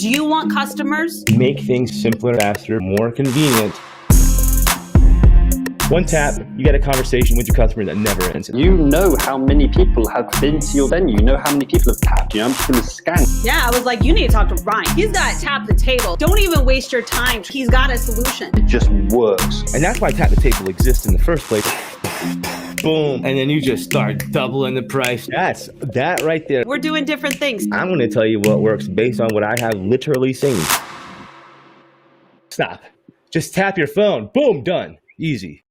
Do you want customers? Make things simpler, faster, more convenient. One tap, you get a conversation with your customer that never ends. You know how many people have been to your venue. You know how many people have tapped. You know how many people have scanned. Yeah, I was like, you need to talk to Ryan. He's got Tap the Table. Don't even waste your time. He's got a solution. It just works. And that's why Tap the Table exists in the first place. Boom, and then you just start doubling the price. That's that right there. We're doing different things. I'm gonna tell you what works based on what I have literally seen. Stop. Just tap your phone. Boom, done. Easy.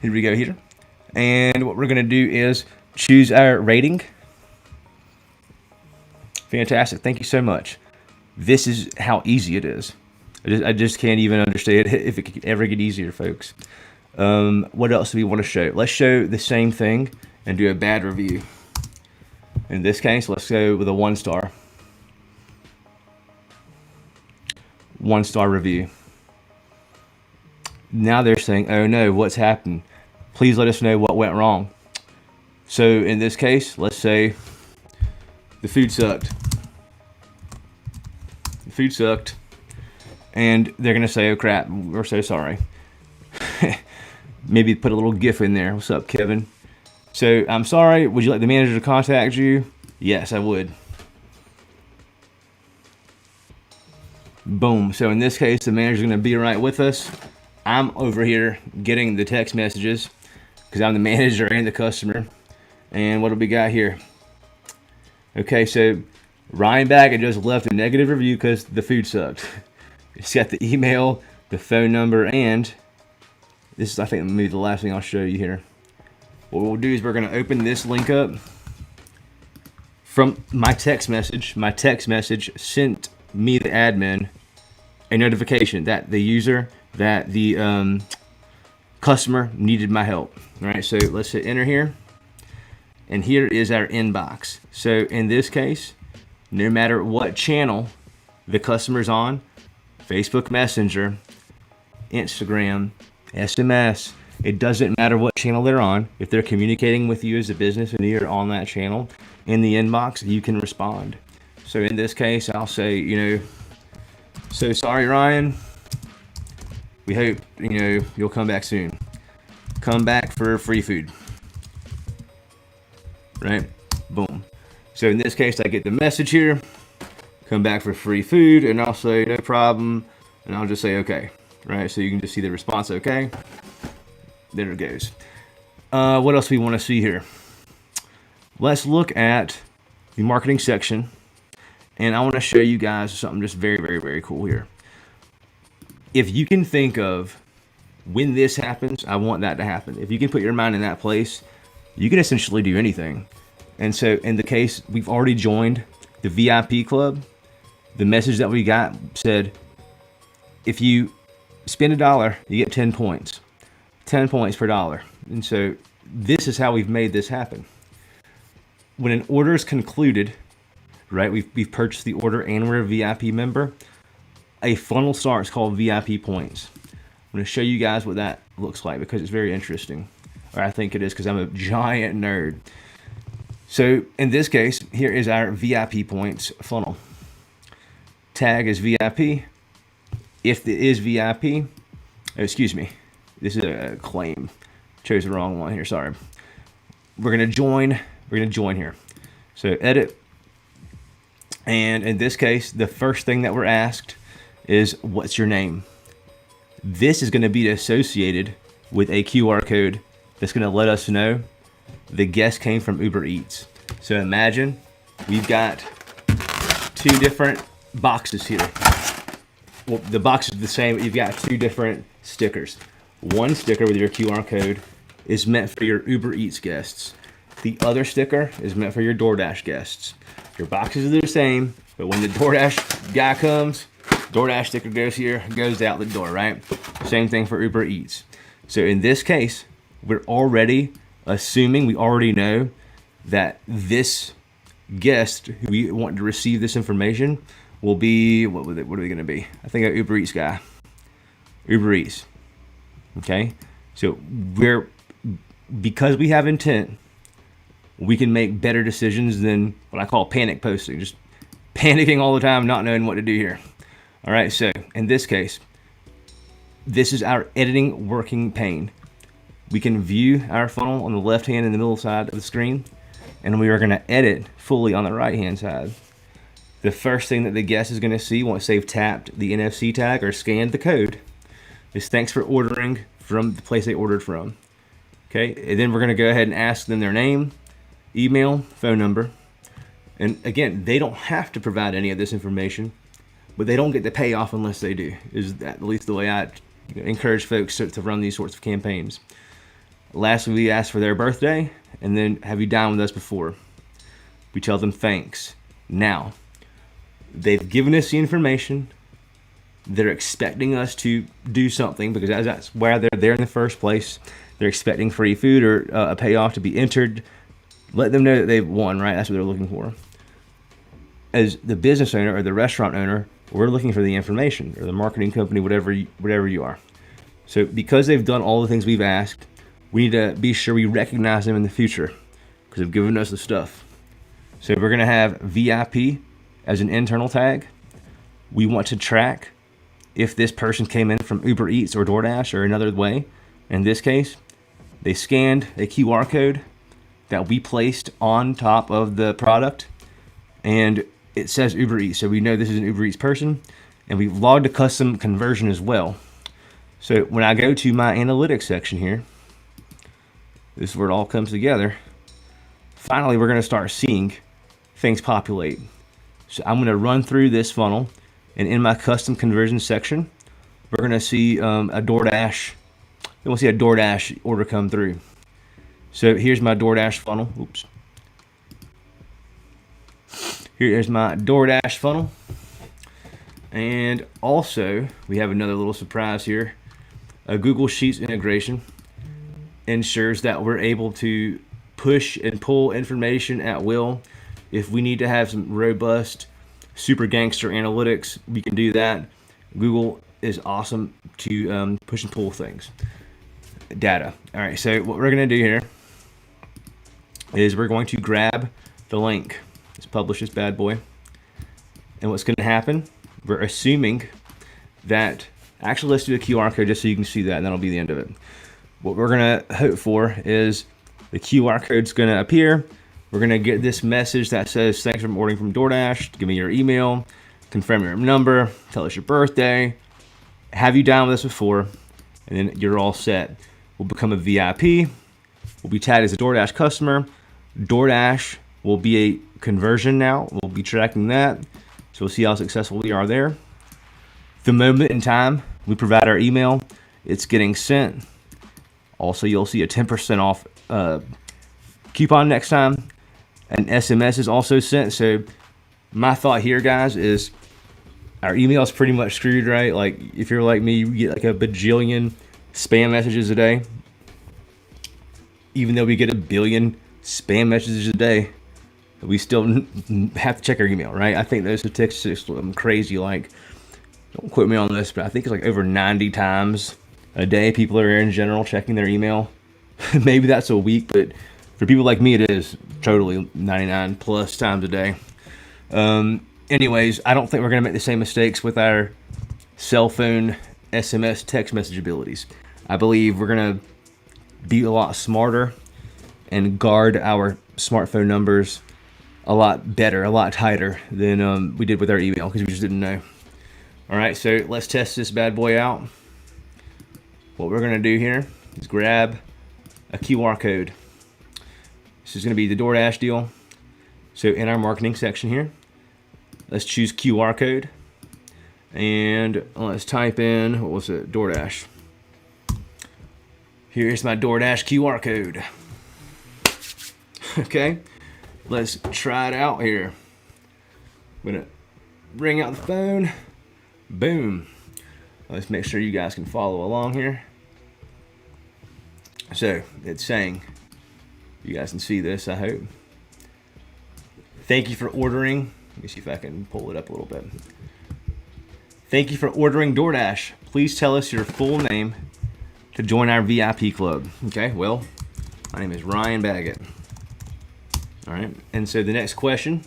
Here we go here. And what we're going to do is choose our rating. Fantastic. Thank you so much. This is how easy it is. I just can't even understand if it could ever get easier, folks. What else do we want to show? Let's show the same thing and do a bad review. In this case, let's go with a 1-star. 1-star review. Now they're saying, oh no, what's happened? Please let us know what went wrong. So in this case, let's say the food sucked. The food sucked. And they're going to say, oh crap, we're so sorry. Maybe put a little GIF in there. What's up, Kevin? So, I'm sorry. Would you like the manager to contact you? Yes, I would. Boom. So, in this case, the manager's going to be right with us. I'm over here getting the text messages because I'm the manager and the customer. And what do we got here? Okay, so Ryan Baggett just left a negative review because the food sucked. It's got the email, the phone number, and this is, I think, maybe the last thing I'll show you here. What we'll do is we're going to open this link up from my text message. My text message sent me, the admin, a notification that the user, that the customer needed my help. All right, so let's hit enter here. And here is our inbox. So in this case, no matter what channel the customer's on, Facebook Messenger, Instagram, SMS, it doesn't matter what channel they're on. If they're communicating with you as a business and you're on that channel, in the inbox, you can respond. So in this case, I'll say, so sorry, Ryan. We hope, you'll come back soon. Come back for free food. Right? Boom. So in this case, I get the message here. Come back for free food, and I'll say no problem, and I'll just say okay. Right? So you can just see the response, okay. There it goes. What else do we want to see here? Let's look at the marketing section, and I want to show you guys something just very, very, very cool here. If you can think of when this happens, I want that to happen. If you can put your mind in that place, you can essentially do anything. And so in the case, we've already joined the VIP club. The message that we got said, if you spend $1, you get 10 points. 10 points per dollar. And so this is how we've made this happen. When an order is concluded, right, we've purchased the order and we're a VIP member, a funnel starts called VIP points. I'm going to show you guys what that looks like because it's very interesting. Or I think it is because I'm a giant nerd. So in this case, here is our VIP points funnel. Tag is VIP. If it is VIP, excuse me, this is a claim. Chose the wrong one here, sorry. We're gonna join here. So edit. And in this case, the first thing that we're asked is what's your name? This is gonna be associated with a QR code that's gonna let us know the guest came from Uber Eats. So imagine we've got 2 different boxes here. Well, the box is the same, but you've got 2 different stickers. One sticker with your QR code is meant for your Uber Eats guests. The other sticker is meant for your DoorDash guests. Your boxes are the same, but when the DoorDash guy comes, DoorDash sticker goes here, goes out the door, right? Same thing for Uber Eats. So in this case, we're already assuming, we already know that this guest who we want to receive this information will be, what are they going to be? I think an Uber Eats guy. Uber Eats. Okay? So because we have intent, we can make better decisions than what I call panic posting. Just panicking all the time, not knowing what to do here. All right, so in this case, this is our editing working pane. We can view our funnel on the left hand and the middle side of the screen, and we are going to edit fully on the right hand side. The first thing that the guest is going to see once they've tapped the NFC tag or scanned the code is thanks for ordering from the place they ordered from. Okay, and then we're going to go ahead and ask them their name, email, phone number. And again, they don't have to provide any of this information, but they don't get the payoff unless they do, is at least the way I encourage folks to run these sorts of campaigns. Lastly, we ask for their birthday, and then have you dined with us before? We tell them thanks. Now, they've given us the information. They're expecting us to do something because that's why they're there in the first place. They're expecting free food or a payoff to be entered. Let them know that they've won, right? That's what they're looking for. As the business owner or the restaurant owner, we're looking for the information, or the marketing company, whatever you are. So because they've done all the things we've asked, we need to be sure we recognize them in the future because they've given us the stuff. So we're going to have VIP as an internal tag. We want to track if this person came in from Uber Eats or DoorDash or another way. In this case, they scanned a QR code that we placed on top of the product, and it says Uber Eats. So we know this is an Uber Eats person, and we've logged a custom conversion as well. So when I go to my analytics section here, this is where it all comes together. Finally, we're going to start seeing things populate. So I'm going to run through this funnel, and in my custom conversion section, we're going to see a DoorDash. We'll see a DoorDash order come through. So here's my DoorDash funnel. Oops. Here's my DoorDash funnel. And also, we have another little surprise here. A Google Sheets integration ensures that we're able to push and pull information at will. If we need to have some robust, super gangster analytics, we can do that. Google is awesome to push and pull things. Data. All right, so what we're going to do here is we're going to grab the link. Let's publish this bad boy. And what's going to happen, we're assuming that, actually let's do a QR code just so you can see that, and that'll be the end of it. What we're going to hope for is the QR code's going to appear. We're going to get this message that says, thanks for ordering from DoorDash. Give me your email, confirm your number, tell us your birthday, have you dined with us before, and then you're all set. We'll become a VIP. We'll be tagged as a DoorDash customer. DoorDash will be a conversion now. We'll be tracking that. So we'll see how successful we are there. The moment in time we provide our email, it's getting sent. Also, you'll see a 10% off coupon next time. An SMS is also sent. So my thought here, guys, is our email is pretty much screwed, right? Like if you're like me, you get like a bajillion spam messages a day. Even though we get a billion spam messages a day, we still have to check our email, right? I think those statistics are crazy. Like, don't quote me on this, but I think it's like over 90 times a day people are in general checking their email. Maybe that's a week, but for people like me, it is totally 99 plus times a day. Anyways, I don't think we're going to make the same mistakes with our cell phone SMS text message abilities. I believe we're going to be a lot smarter and guard our smartphone numbers a lot better, a lot tighter than we did with our email because we just didn't know. All right, so let's test this bad boy out. What we're going to do here is grab a QR code. This is going to be the DoorDash deal. So in our marketing section here, let's choose QR code. And let's type in, what was it, DoorDash. Here's my DoorDash QR code. Okay, let's try it out here. I'm gonna bring out the phone. Boom. Let's make sure you guys can follow along here. So it's saying, you guys can see this, I hope. Thank you for ordering. Let me see if I can pull it up a little bit. Thank you for ordering DoorDash. Please tell us your full name to join our VIP club. Okay, well, my name is Ryan Baggett. All right, and so the next question.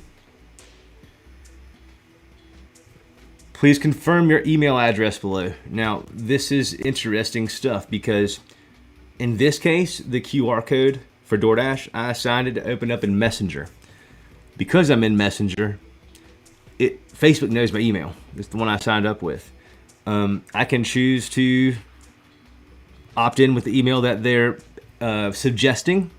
Please confirm your email address below. Now, this is interesting stuff because in this case, the QR code for DoorDash, I assigned it to open up in Messenger. Because I'm in Messenger, Facebook knows my email. It's the one I signed up with. I can choose to opt in with the email that they're suggesting,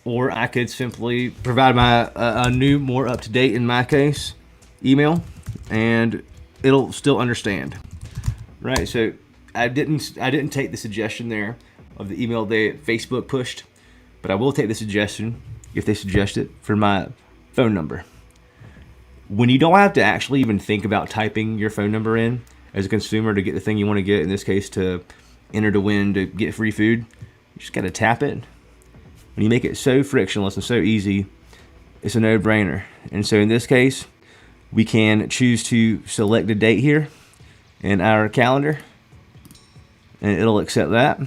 or I could simply provide my a new, more up-to-date, in my case, email, and it'll still understand. Right, so I didn't take the suggestion there of the email that Facebook pushed, but I will take the suggestion if they suggest it for my phone number. When you don't have to actually even think about typing your phone number in as a consumer to get the thing you want to get, in this case to enter to win to get free food, you just got to tap it. When you make it so frictionless and so easy, it's a no-brainer. And so in this case, we can choose to select a date here in our calendar, and it'll accept that.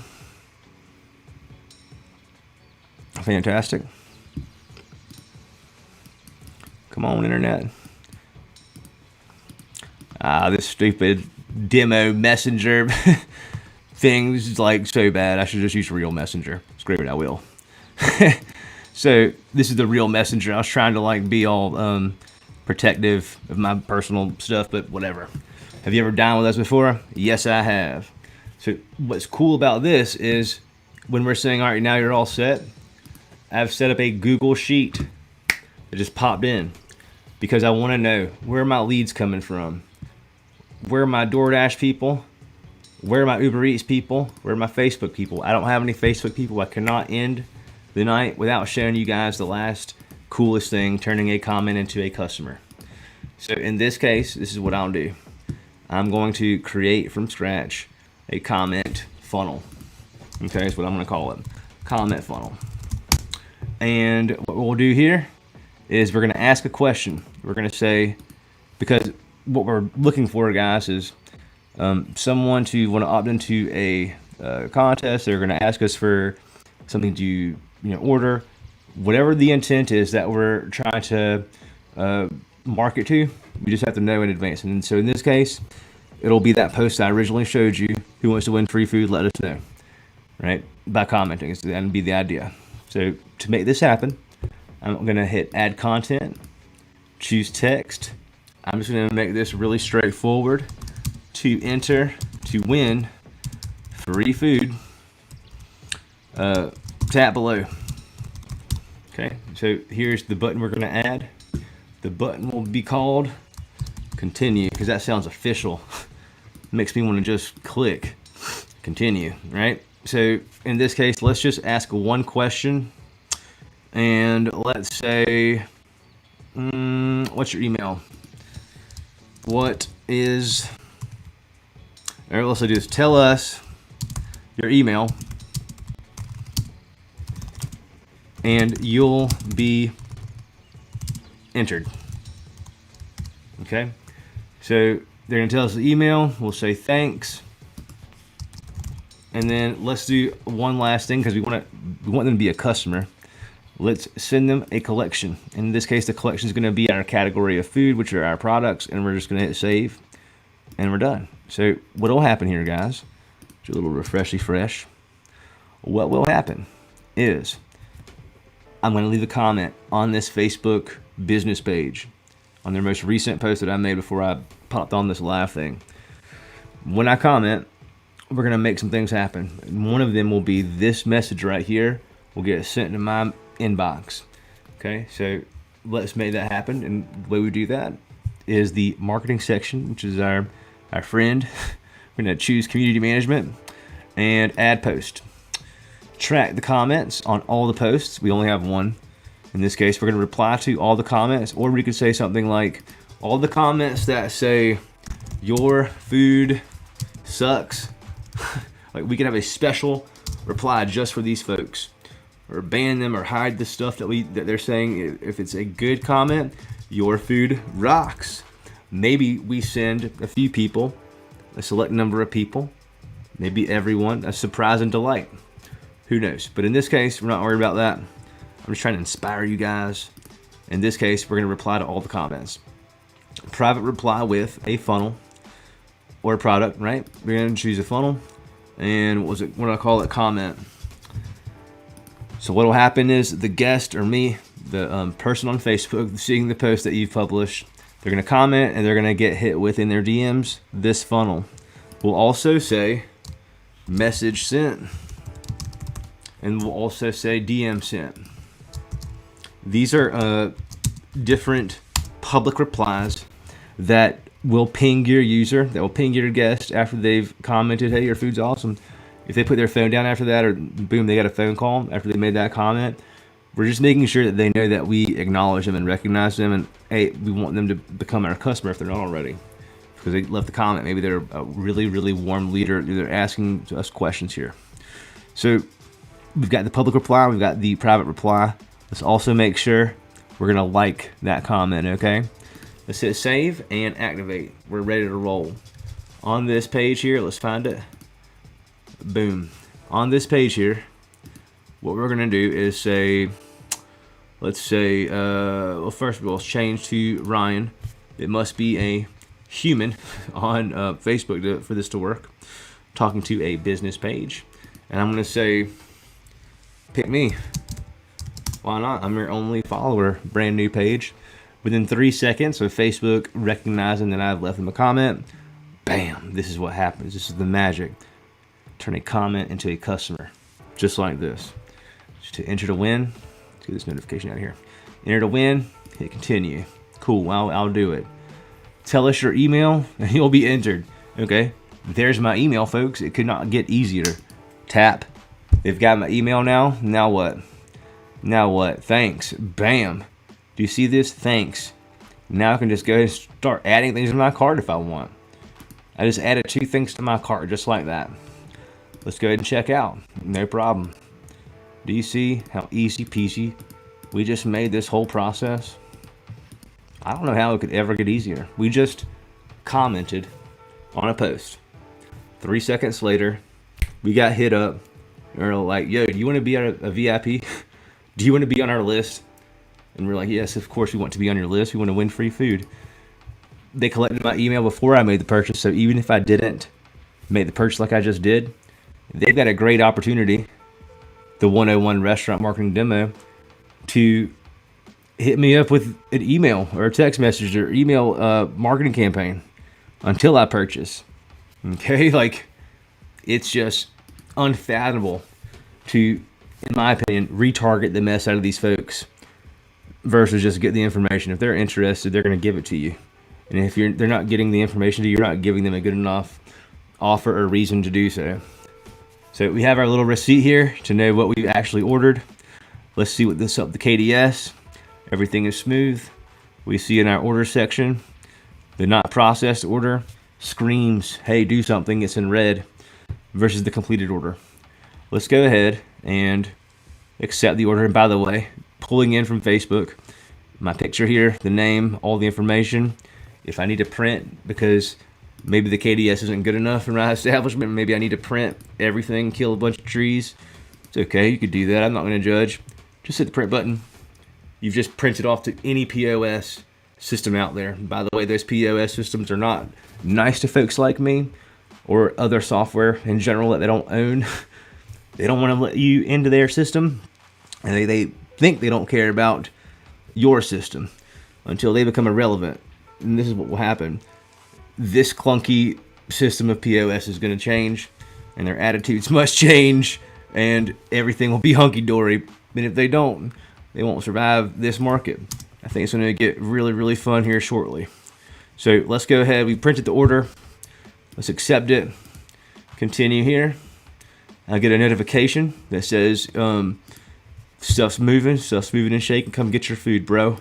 Fantastic. Come on, internet. This stupid demo messenger thing is like so bad. I should just use real messenger. Screw it, I will. So this is the real messenger. I was trying to like be all protective of my personal stuff, but whatever. Have you ever dined with us before? Yes, I have. So what's cool about this is when we're saying, all right, now you're all set, I've set up a Google Sheet that just popped in because I want to know where are my leads coming from, where are my DoorDash people, where are my Uber Eats people, where are my Facebook people. I don't have any Facebook people. I cannot end the night without showing you guys the last coolest thing, turning a comment into a customer. So in this case, this is what I'll do. I'm going to create from scratch a comment funnel. Okay, that's what I'm going to call it. Comment funnel. And what we'll do here is we're going to ask a question. We're going to say, because what we're looking for, guys, is someone to want to opt into a contest. They're going to ask us for something to order. Whatever the intent is that we're trying to market to, we just have to know in advance. And so in this case, it'll be that post I originally showed you. Who wants to win free food? Let us know, right? By commenting. That would be the idea. So to make this happen, I'm going to hit add content, choose text. I'm just going to make this really straightforward. To enter to win free food, tap below. Okay, so here's the button we're going to add. The button will be called continue, because that sounds official. Makes me want to just click continue, right? So in this case, let's just ask one question, and let's say, what's your email? What is, all right, let's do is tell us your email, and you'll be entered. Okay, so they're gonna tell us the email. We'll say thanks, and then let's do one last thing because we want them to be a customer. Let's send them a collection. In this case, the collection is going to be our category of food, which are our products, and we're just going to hit save, and we're done. So what will happen here, guys? Do a little refreshy fresh. What will happen is I'm going to leave a comment on this Facebook business page on their most recent post that I made before I popped on this live thing. When I comment, we're going to make some things happen. One of them will be this message right here will get sent to my inbox. Okay, so let's make that happen. And the way we do that is the marketing section, which is our friend. We're going to choose community management and add post. Track the comments on all the posts. We only have one. In this case, we're going to reply to all the comments, or we could say something like all the comments that say your food sucks. Like we could have a special reply just for these folks, or ban them or hide the stuff that they're saying. If it's a good comment, your food rocks. Maybe we send a few people, a select number of people, maybe everyone, a surprise and delight. Who knows? But in this case, we're not worried about that. I'm just trying to inspire you guys. In this case, we're going to reply to all the comments. Private reply with a funnel or a product, right? We're going to choose a funnel, and what do I call it? Comment. So what will happen is the guest or me, the person on Facebook, seeing the post that you've published, they're going to comment and they're going to get hit with in their DMs this funnel. We'll also say message sent, and we'll also say DM sent. These are different public replies that will ping your user, that will ping your guest after they've commented, hey, your food's awesome, if they put their phone down after that, or boom, they got a phone call after they made that comment, we're just making sure that they know that we acknowledge them and recognize them, and hey, we want them to become our customer if they're not already, because they left the comment. Maybe they're a really, really warm leader. They're asking us questions here. So we've got the public reply, we've got the private reply. Let's also make sure we're gonna like that comment, okay? Let's hit save and activate. We're ready to roll. On this page here, let's find it. Boom. On this page here, what we're gonna do is say, let's say, well, first of all, let's change to Ryan. It must be a human on Facebook for this to work. Talking to a business page. And I'm gonna say, pick me. Why not? I'm your only follower, brand new page. Within 3 seconds of Facebook recognizing that I've left them a comment, bam, this is what happens. This is the magic. Turn a comment into a customer, just like this. Just to enter to win, let's get this notification out of here. Enter to win, hit continue. Cool, I'll do it. Tell us your email and you'll be entered. Okay, there's my email, folks. It could not get easier. Tap. They've got my email now. Now what? Now what? Thanks. Bam. Do you see this? Thanks. Now I can just go and start adding things to my cart if I want. I just added 2 things to my cart just like that. Let's go ahead and check out. No problem. Do you see how easy peasy we just made this whole process? I don't know how it could ever get easier. We just commented on a post. 3 seconds later, we got hit up. We're like, yo, do you want to be a VIP? Do you want to be on our list? And we're like, yes, of course we want to be on your list. We want to win free food. They collected my email before I made the purchase, so even if I didn't make the purchase like I just did, they've got a great opportunity, the 101 restaurant marketing demo, to hit me up with an email or a text message or email marketing campaign until I purchase. Okay, like, it's just unfathomable to, in my opinion, retarget the mess out of these folks versus just get the information. If they're interested, they're going to give it to you. And if they're not getting the information to you, you're not giving them a good enough offer or reason to do so. So we have our little receipt here to know what we've actually ordered. Let's see what this up the KDS. Everything is smooth. We see in our order section, the not processed order screams, hey, do something. It's in red versus the completed order. Let's go ahead and accept the order. And by the way, pulling in from Facebook, my picture here, the name, all the information. If I need to print because maybe the KDS isn't good enough in my establishment, maybe I need to print everything, kill a bunch of trees, it's okay, you could do that. I'm not going to judge. Just hit the print button. You've just printed off to any POS system out there. By the way, those POS systems are not nice to folks like me or other software in general that they don't own. They don't want to let you into their system, and they think they don't care about your system until they become irrelevant. And this is what will happen. This clunky system of POS is going to change, and their attitudes must change, and everything will be hunky-dory. And if they don't, they won't survive this market. I think it's going to get really, really fun here shortly. So let's go ahead. We printed the order. Let's accept it. Continue here. I get a notification that says stuff's moving and shaking. Come get your food, bro.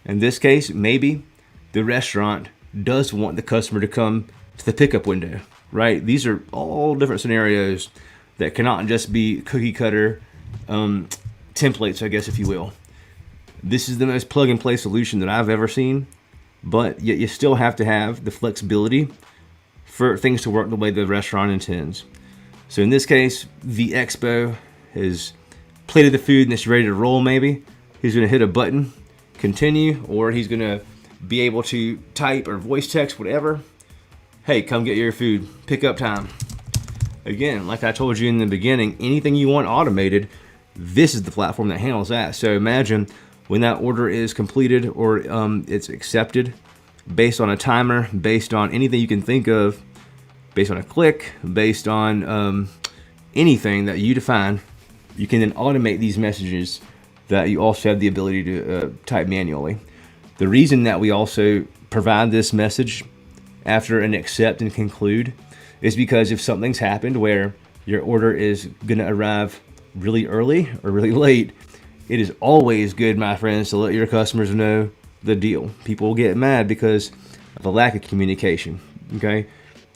In this case, maybe the restaurant does want the customer to come to the pickup window, right? These are all different scenarios that cannot just be cookie cutter templates, I guess, if you will. This is the most plug and play solution that I've ever seen, but yet you still have to have the flexibility for things to work the way the restaurant intends. So in this case, the expo has plated the food and it's ready to roll. Maybe he's going to hit a button, continue, or he's going to be able to type or voice text, whatever. Hey, come get your food, pickup time. Again, like I told you in the beginning, anything you want automated, this is the platform that handles that. So imagine when that order is completed or it's accepted, based on a timer, based on anything you can think of, based on a click, based on anything that you define, you can then automate these messages that you also have the ability to type manually. The reason that we also provide this message after an accept and conclude is because if something's happened where your order is going to arrive really early or really late, it is always good, my friends, to let your customers know the deal. People will get mad because of a lack of communication, okay?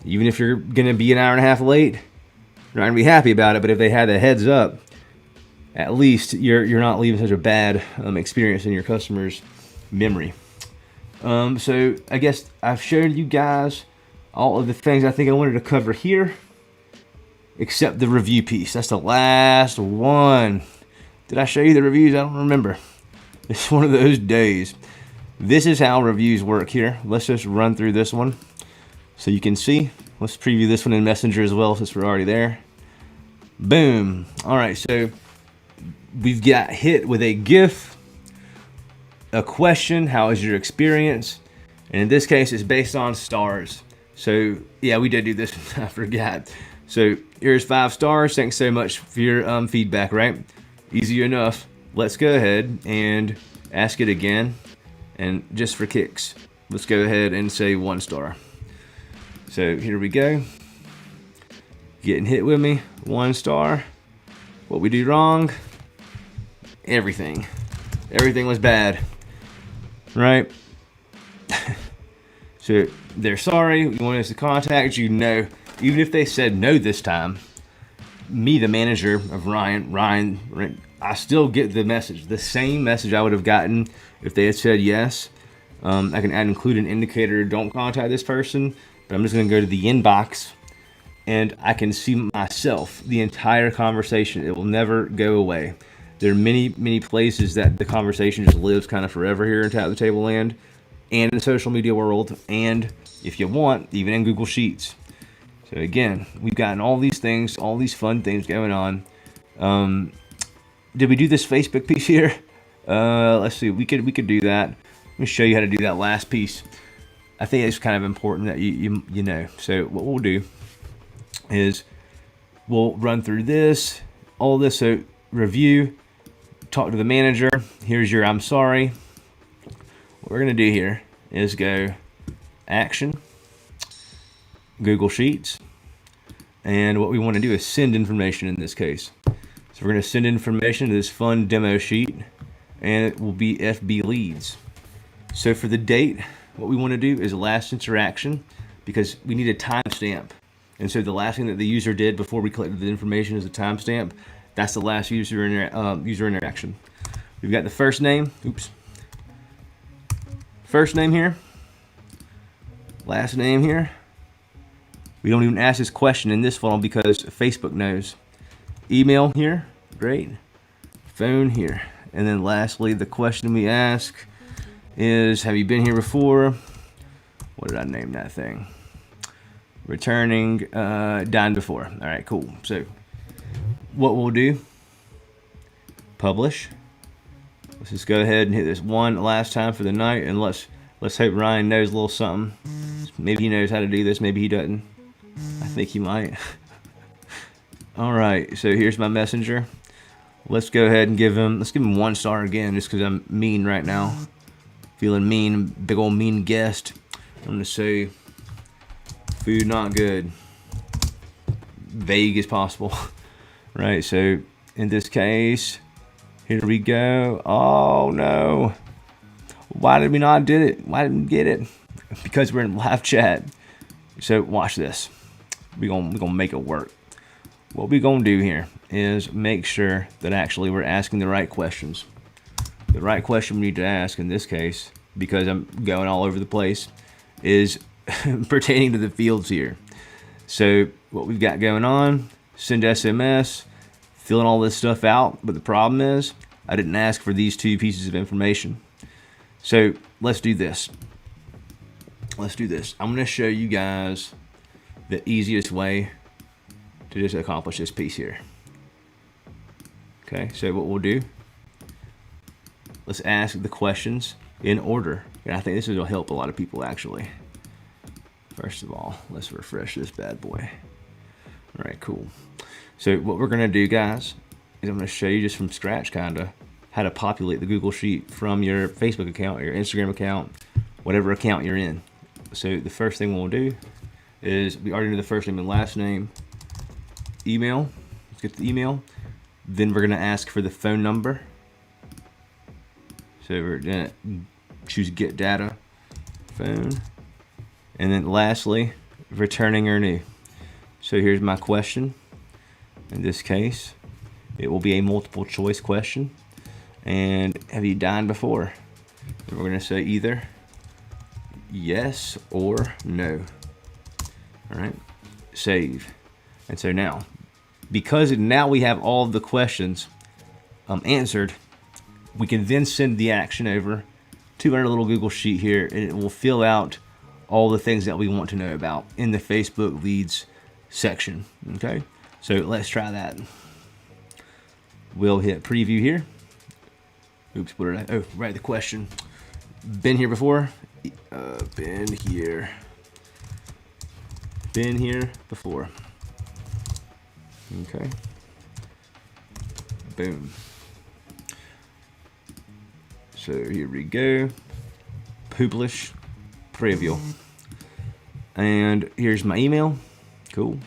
Even if you're going to be an hour and a half late, you're not going to be happy about it, but if they had a heads up, at least you're not leaving such a bad experience in your customer's memory. So I guess I've showed you guys all of the things I think I wanted to cover here, except the review piece. That's the last one. Did I show you the reviews? I don't remember. It's one of those days. This is how reviews work here. Let's just run through this one so you can see. Let's preview this one in Messenger as well since we're already there. Boom. All right, so we've got hit with a GIF, a question, how is your experience? And in this case, it's based on stars. So yeah, we did do this. I forgot. So here's 5 stars. Thanks so much for your feedback, right? Easy enough. Let's go ahead and ask it again. And just for kicks, let's go ahead and say 1 star. So here we go. Getting hit with me, 1 star. What we do wrong? Everything. Everything was bad, right? So they're sorry. We want us to contact you. No, even if they said no this time, me, the manager of Ryan, I still get the message, the same message I would have gotten if they had said yes. I can include an indicator, don't contact this person, but I'm just going to go to the inbox and I can see myself the entire conversation. It will never go away. There are many places that the conversation just lives kind of forever here in Tap the Table land and in the social media world, and if you want, even in Google Sheets. So again, we've gotten all these things, all these fun things going on. Did we do this Facebook piece here? Let's see, we could do that. Let me show you how to do that last piece. I think it's kind of important that you know. So what we'll do is we'll run through this, all this. So review, talk to the manager. Here's your I'm sorry. What we're gonna do here is go action, Google Sheets, and what we want to do is send information in this case. So we're going to send information to this fun demo sheet, and it will be FB leads. So for the date, what we want to do is last interaction, because we need a timestamp. And so the last thing that the user did before we collected the information is a timestamp. That's the last user interaction. We've got the first name. Oops. First name here. Last name here. We don't even ask this question in this funnel because Facebook knows. Email here, great. Phone here. And then lastly, the question we ask is, have you been here before? What did I name that thing? Returning, dined before. All right, cool. So what we'll do, publish. Let's just go ahead and hit this one last time for the night, and let's hope Ryan knows a little something. Maybe he knows how to do this, maybe he doesn't. I think he might. All right, so here's my messenger. Let's go ahead and give him 1 star again, just because I'm mean right now. Feeling mean, big old mean guest. I'm gonna say food not good. Vague as possible. Right, so in this case, here we go. Oh no. Why did we not did it? Why didn't we get it? Because we're in live chat. So watch this. We're gonna make it work. What we're gonna do here is make sure that actually we're asking the right questions. The right question we need to ask in this case, because I'm going all over the place, is pertaining to the fields here. So what we've got going on, send SMS, filling all this stuff out, but the problem is I didn't ask for these 2 pieces of information. So let's do this. Let's do this. I'm gonna show you guys the easiest way to just accomplish this piece here. Okay, so what we'll do, let's ask the questions in order. And I think this will help a lot of people actually. First of all, let's refresh this bad boy. All right, cool. So what we're gonna do, guys, is I'm gonna show you just from scratch kinda how to populate the Google Sheet from your Facebook account, your Instagram account, whatever account you're in. So the first thing we'll do is, we already know the first name and last name. email. Let's get the email. Then we're going to ask for the phone number. So we're going to choose get data, phone. And then lastly, returning or new. So here's my question. In this case, it will be a multiple choice question. And have you dined before? And we're going to say either yes or no. All right, save. And so now, because now we have all of the questions answered, we can then send the action over to our little Google Sheet here, and it will fill out all the things that we want to know about in the Facebook leads section. Okay, so let's try that. We'll hit preview here. Oops, what did I? Oh, right, the question. Been here before? Been here. Been here before. Okay. Boom. So here we go. Publish preview. And here's my email. Cool.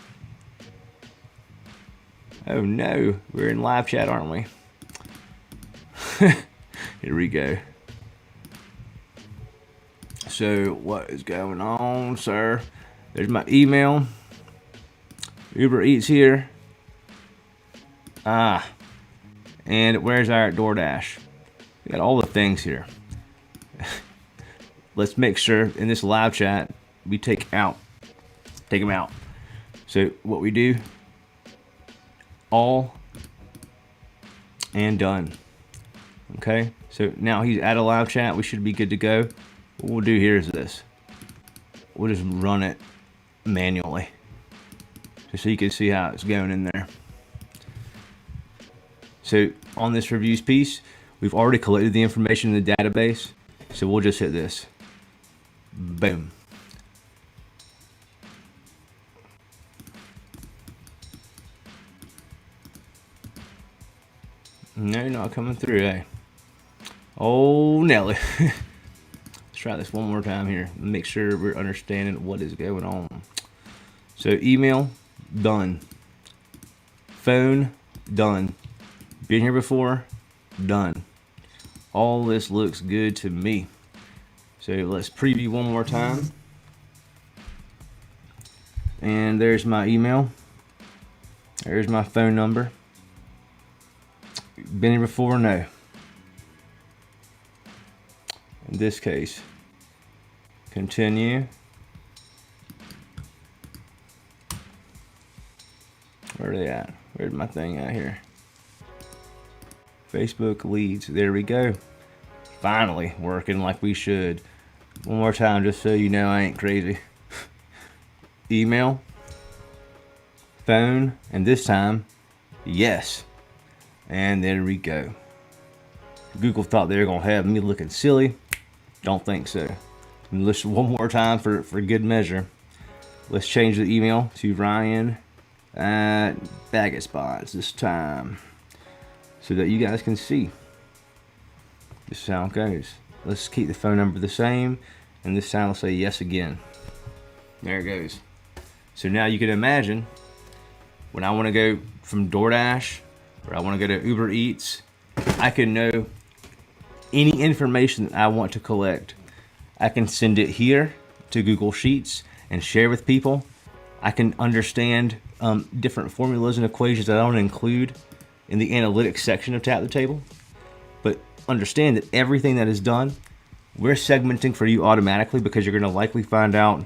Oh no, we're in live chat, aren't we? Here we go. So what is going on, sir? There's my email. Uber Eats here. And where's our DoorDash? We got all the things here. Let's make sure in this live chat we take them out. So what we do, all and done. Okay, so now he's at a live chat. We should be good to go. What we'll do here is this. We'll just run it manually, just so you can see how it's going in there. So on this reviews piece, we've already collected the information in the database. So we'll just hit this. Boom. No, not coming through, eh? Oh, Nelly. Let's try this one more time here. Make sure we're understanding what is going on. So email, done. Phone, done. Been here before, done. All this looks good to me. So let's preview one more time. And there's my email. There's my phone number. Been here before? No. In this case, continue. Where are they at? Where's my thing at here? Facebook leads. There we go. Finally working like we should. One more time, just so you know I ain't crazy. Email, phone, and this time, yes. And there we go. Google thought they were gonna have me looking silly. Don't think so. And listen one more time for good measure. Let's change the email to Ryan at Baggett Spots this time, so that you guys can see. This is how it goes. Let's keep the phone number the same, and this time I'll say yes again. There it goes. So now you can imagine when I want to go from DoorDash, or I want to go to Uber Eats, I can know any information that I want to collect. I can send it here to Google Sheets and share with people. I can understand different formulas and equations that I don't include in the analytics section of Tap the Table. But understand that everything that is done, we're segmenting for you automatically, because you're going to likely find out,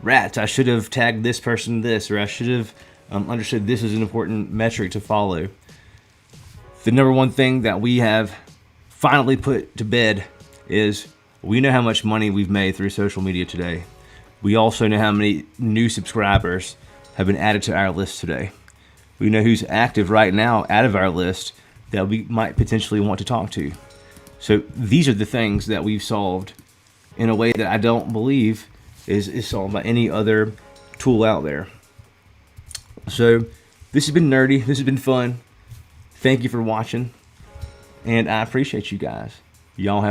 rats, I should have tagged this person this, or I should have understood this is an important metric to follow. The number one thing that we have finally put to bed is we know how much money we've made through social media today. We also know how many new subscribers have been added to our list today. We know who's active right now out of our list that we might potentially want to talk to. So these are the things that we've solved in a way that I don't believe is solved by any other tool out there. So this has been nerdy. This has been fun. Thank you for watching, and I appreciate you guys. Y'all have